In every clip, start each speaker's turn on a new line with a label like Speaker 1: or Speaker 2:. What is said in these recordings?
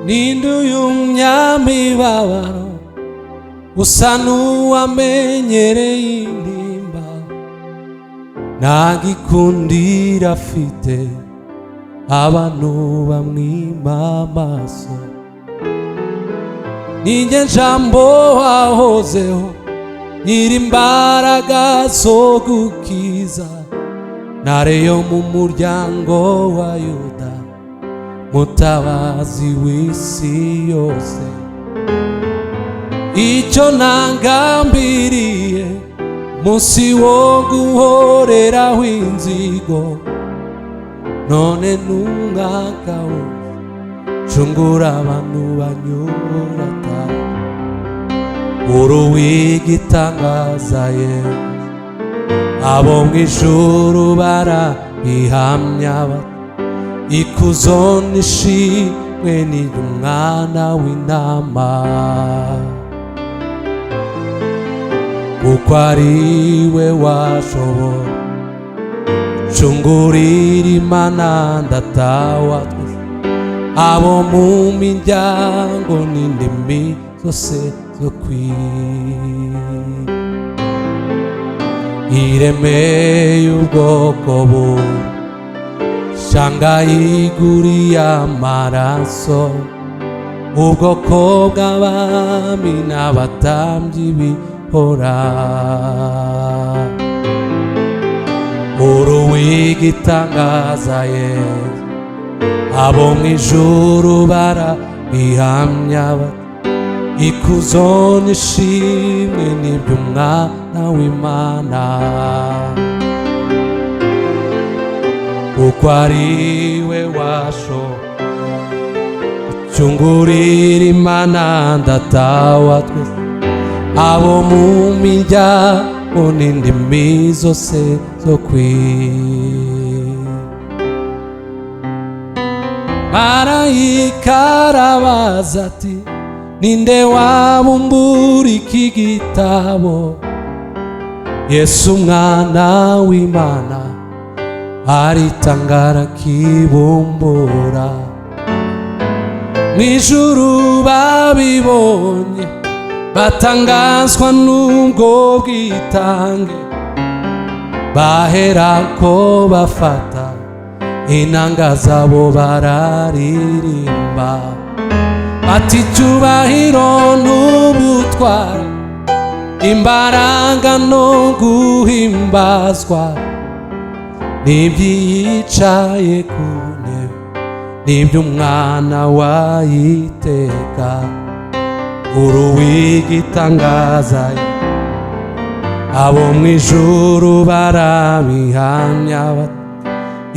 Speaker 1: ninde uyu mnyamibabaro usa n'uwamenyereye intimba nta gikundiro afite abantu bamwima amaso ninjye njambo wahozeho nyirimbaraga zo gukiza ntare yo mu muryango wa Yuda mutabazi w'isi yose icyo nangambiriye munsi wo guhoreraho inzigo none n'umwaka wo cungura abantu banyurata uruwigitangaza ye abo mw'ijuru barabihamya bati ikuzo n'ishimwe ni umwana w'intama kuko ari we washobora cungurira imana ndatawa twese abo mu miryango n'indimi zose zo iremeye ubwoko bumwe shanga yiguriye amaraso ubwoko bw'abami n'abatambyi bihora uruwigitangaza ye abo mw'ijuru barabihamya bati ikuzo n'ishimwe n'iby'umwana w'Imana kuko ari we gucungurira imana ndatawa twese abo mu miryango n'indimi zose zo marayika arabaza ati ninde wabumbura iki gitabo Yesu umwana w'Imana aritangara kibumbura mw'ijuru babibonye batangazwa n'ubwo bwitange baherako bafata inanga zabo bararirimba bati icyubahiro n'ubutware imbaraga no guhimbazwa n'iby'iyicaye ku ntebe n'iby'umwana wayiteka uruwigitangaza abo mw'ijuru barabihamya bati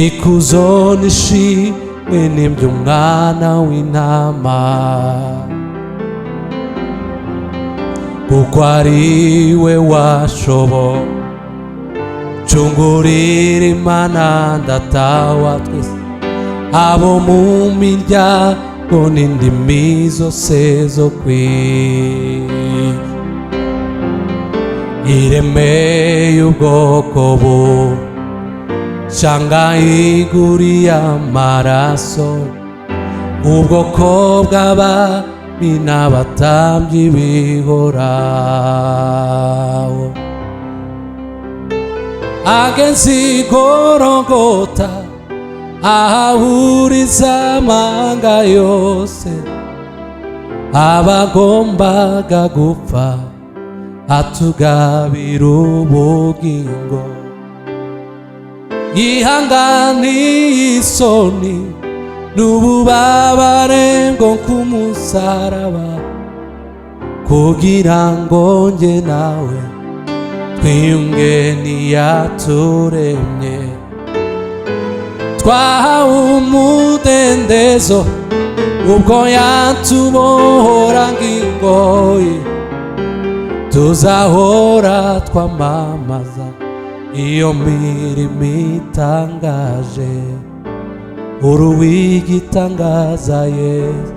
Speaker 1: ikuzo n'ishimwe n'iby'umwana w'intama kuko ari we washobora cungurira imana ndatawa twese abo mu miryango n'indimi zose zo iremeye ubwoko bumwe shanga yiguriye amaraso ubwoko bw'abami n'abatambyi bihoraho ageze i Gologota ahahuriza amanga yose abagombaga gupfa atugabira ubugingo yihanganiye isoni n'ububabare bwo ku musaraba kugira ngo njye nawe twiyunge n'iyaturemye twahawe umudendezo ubwo yatubohora ng'ingoyi tuzahora twamamaza iyo mirimo itangaje uruwigitangaza Yesu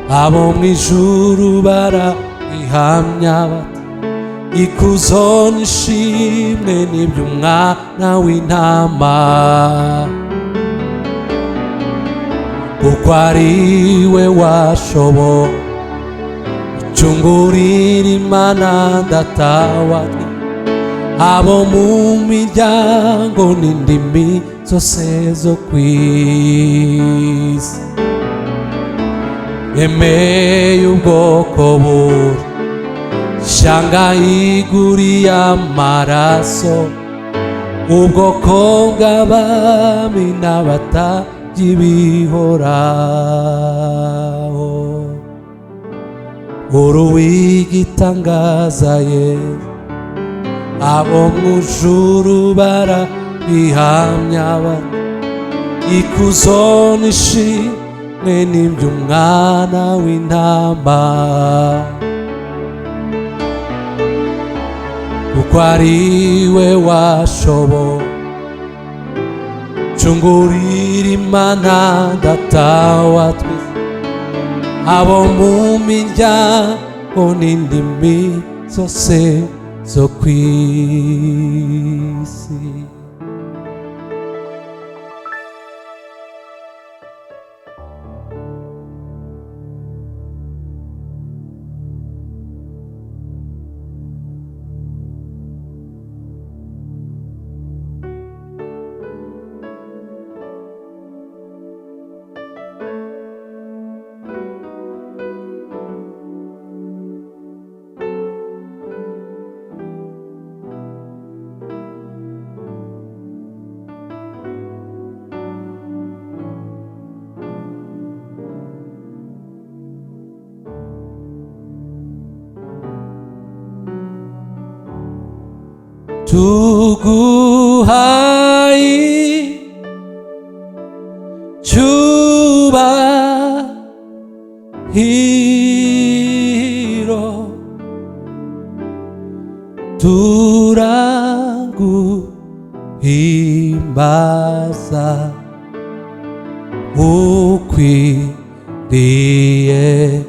Speaker 1: abo mw'ijuru barabihamya bati ikuzo n'ishimwe n'iby'umwana w'intama kuko ari we washoboye gucungurira Imana Data wa abo mu miryango n'indimi zose zo kw'isi. Yemeye ubwoko buri shanga iguriye amaraso, ubwoko bw'abami n'abatambyi bihoraho. Uruwigitangaza Yesu, abo mw'ijuru barabihamya bati ikuzo n'ishimwe n'iby'Umwana w'Intama, kuko ari we washoboye gucungurira Imana Data wa twese, abo mu miryango n'indimi zose zo kw'isi. tuguhaye cyubahiro, turaguhimbaza ukwiriye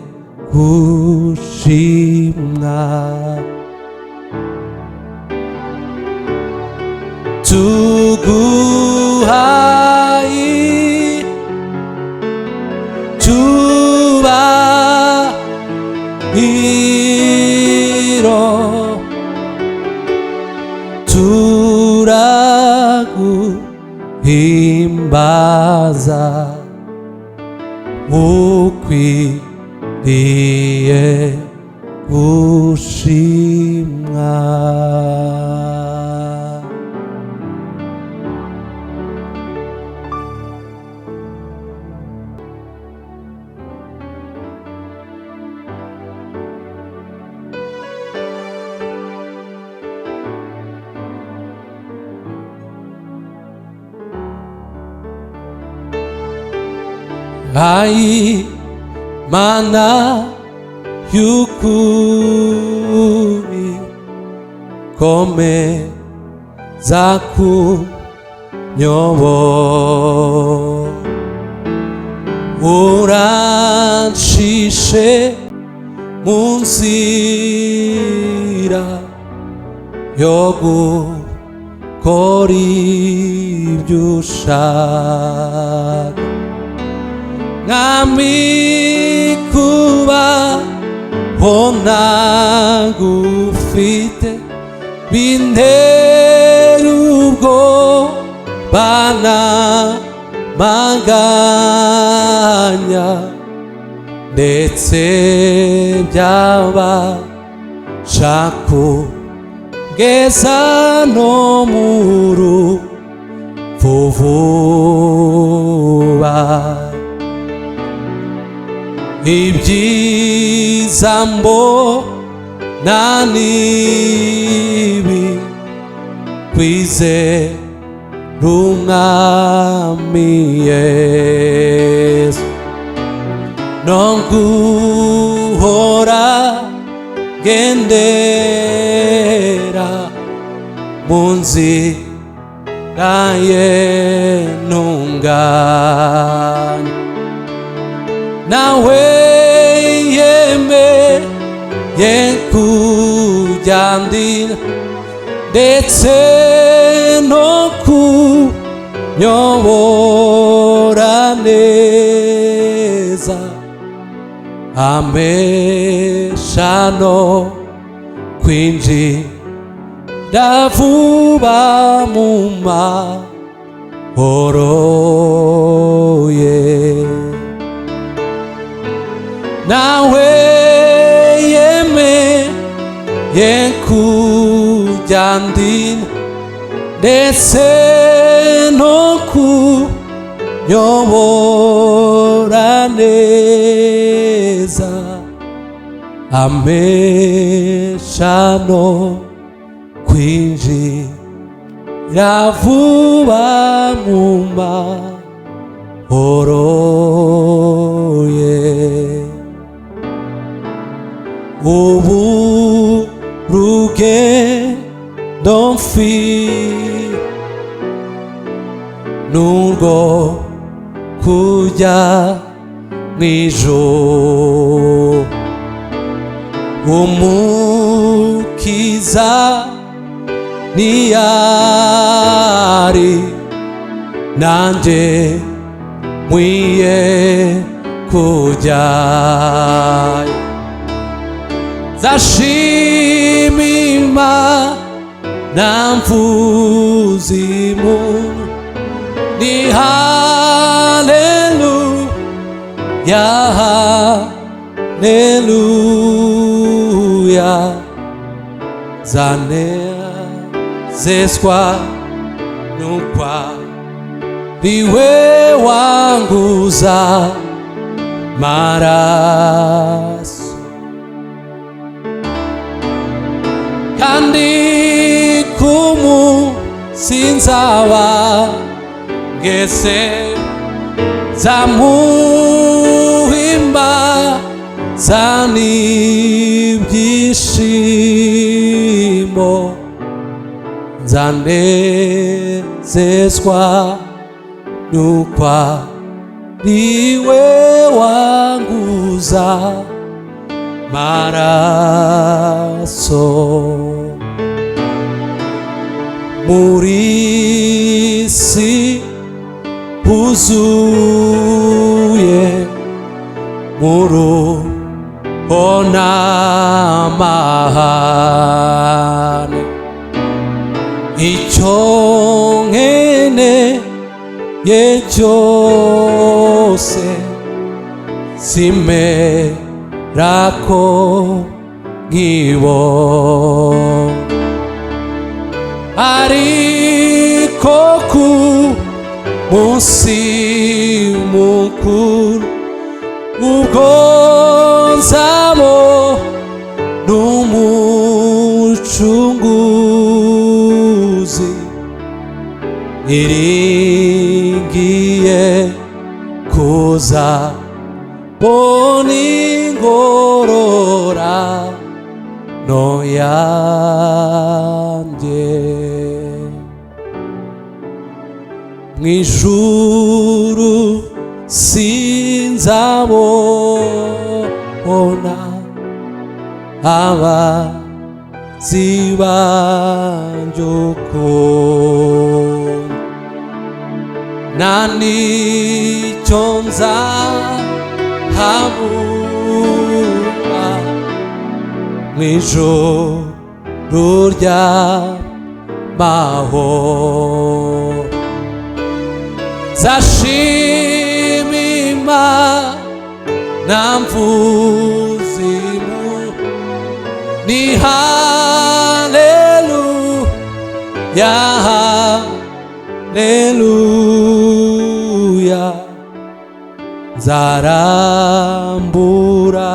Speaker 1: gushimwa. Tuguhaye cyubahiro, turaguhimbaza ukwiriye gushimwa. Ai Mana y'ukuri, komeza kunyobora, uranshishe mu nzira yo gukora ibyo ushaka. Mwami kubaho ntagufite bintera ubwoba n'amaganya, ndetse byabasha kungeza no mu rupfu vuba. Ibyiza mbona nibi kwizera Umwami Yesu, no guhora gendera mu nzira ye ntungane. Nawe yemeye kujyandira ndetse no kunyobora neza. amesha no kwinjira vuba mu mahoro ye. Nawe yemeye kujya ndinda ndetse no kunyobora neza, amesha no kwinjira vuba mu mahoro ye. Ubu rugendo mfite nurwo kujya mw'ijuru, umukiza niyari nanjye nkwiye kujyayo. Nzashima Imana mvuza impundu ni haleluya, haleluya. Zanezezwa nuko ariwe wanguza maraso, kandi kumunsi nzaba ngeze nzamuhimbaza n'ibyishimo, nzanezezwa nuko ariwe wanguza maraso. Muri si huzuye muruho n'amahane, icyo nkeneye cyose simera ko nkibona, ariko ku munsi mukuru ubwo nzabona umucunguzi, niringiye kuza mbona ingororano yanjye. Mw'ijuru sinzabona abanzi banje ukundi, nta n'icyo nzahabura mw'ijuru ry'amahoro. Nzashima Imana mvuza impundu ni haleluya, haleluya. Nzarambura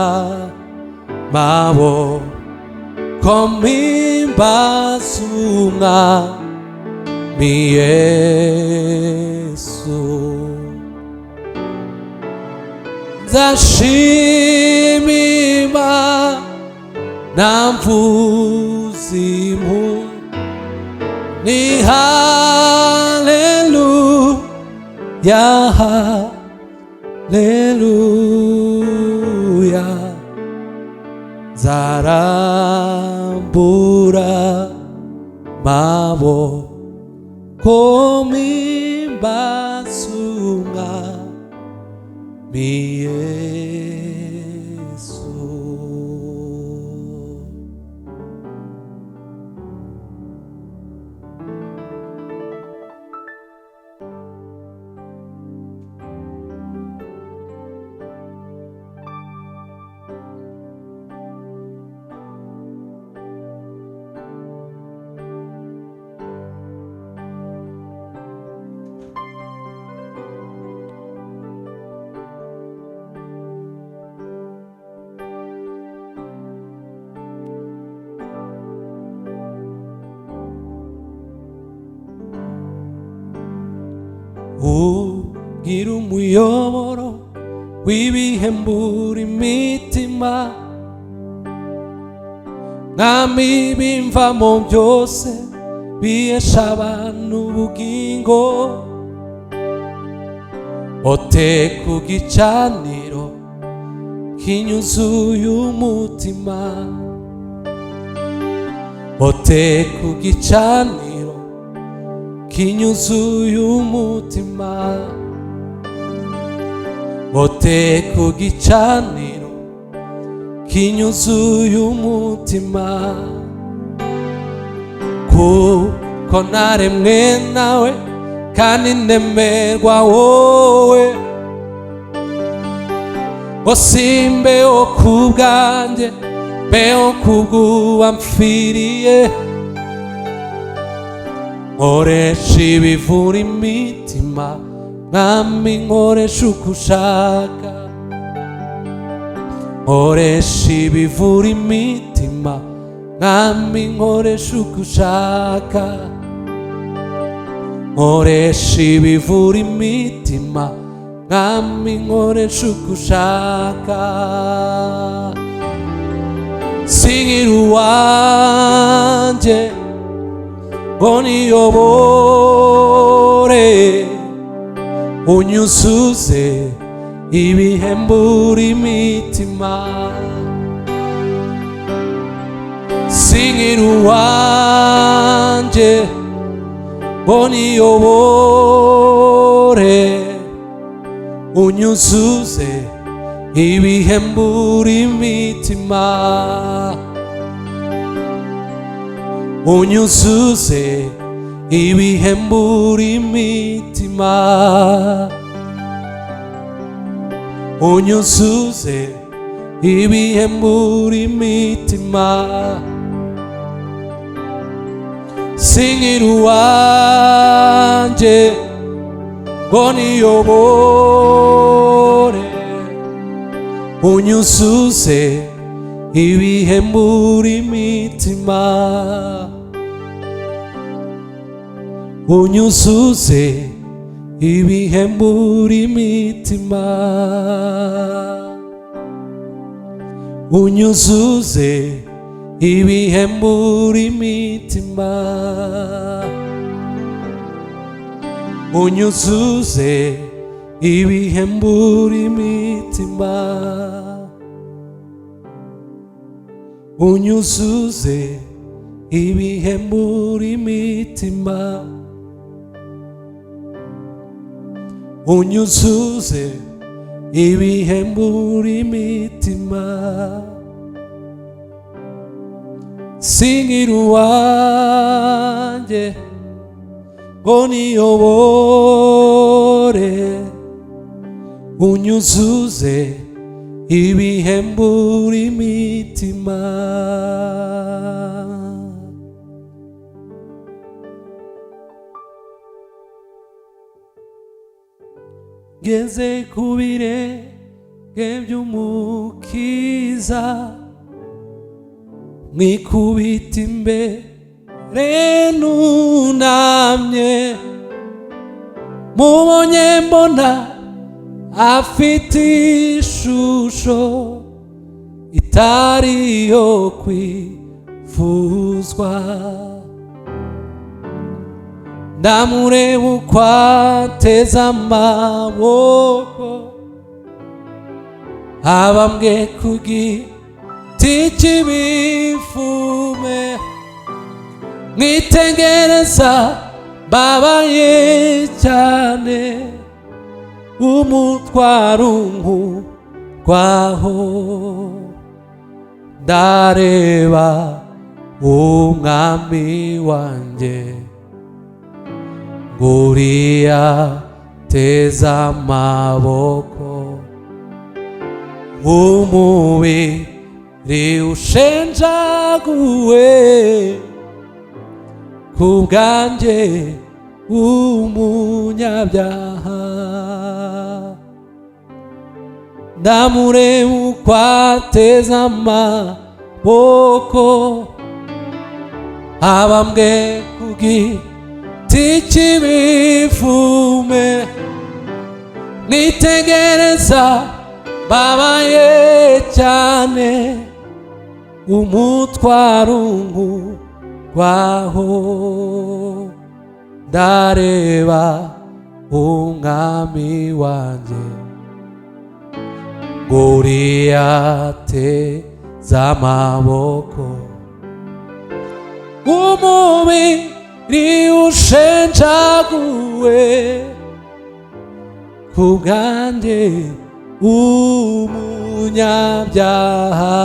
Speaker 1: amaboko mpimbaza Umwami Yesu. Nzashima Imana mvuza impundu ni haleluya, haleluya. Nzarambura amaboko mpimbaza Umwami Yesu. ugira umuyoboro w'ibihembura imitima. Mwami bimvamo byose bihesha abantu ubugingo, ote ku gicaniro kinyuzuye umutima, ote ku gicaniro kinyuzuye umutima, ote ku gicaniro kinyuzuye umutima. Kuko naremwe nawe kandi ndemerwa wowe, ngo simbeho ku bwanjye mbeho kubw'uwampfiriye. Nkoresha ibivura imitima, Mwami nkoresha uko ushaka. Nkoresha ibivura imitima, Mwami nkoresha uko ushaka. Nkoresha ibivura imitima, Mwami nkoresha uko ushaka. Sinkiri uwanjye ngo niyobore, unyuzuze ibihembura imitima. Sinkiri uwanjye ngo niyobore, unyuzuze ibihembura imitima. Unyuzuze ibihembura imitima, unyuzuze ibihembura imitima. Sinkiri uwanjye ngo niyobore, unyuzuze ibihembura imitima. Unyuzuze ibihembura imitima, unyuzuze ibihembura imitima, unyuzuze ibihembura imitima, unyuzuze ibihembura imitima, unyuzuze ibihembura imitima. Sinkiri uwanjye ngo niyobore, unyuzuze ibihembura imitima. Ngeze ku birenge by'Umukiza, mwikubita imbere nunamye, mubonye mbona afite ishusho itari iyo kwifuzwa. Ndamureba uko ateze amaboko, abambwe ku giti cy'ibivume. Mwitegereza mbabaye cyane, umutwaro unkurwaho. Ndareba umwami wanjye, nguriya teze amaboko, umubiri ushenjaguwe ku bwanjye umunyabyaha. Ndamureba uko ateze amaboko, abambwe ku giti tikibivume nitegereza babaye cyane umutwaro nk'urwaho ndareba umwami wanjye Goliyate z'amaboko umubiri ushenjaguwe kubwanjye umunyabyaha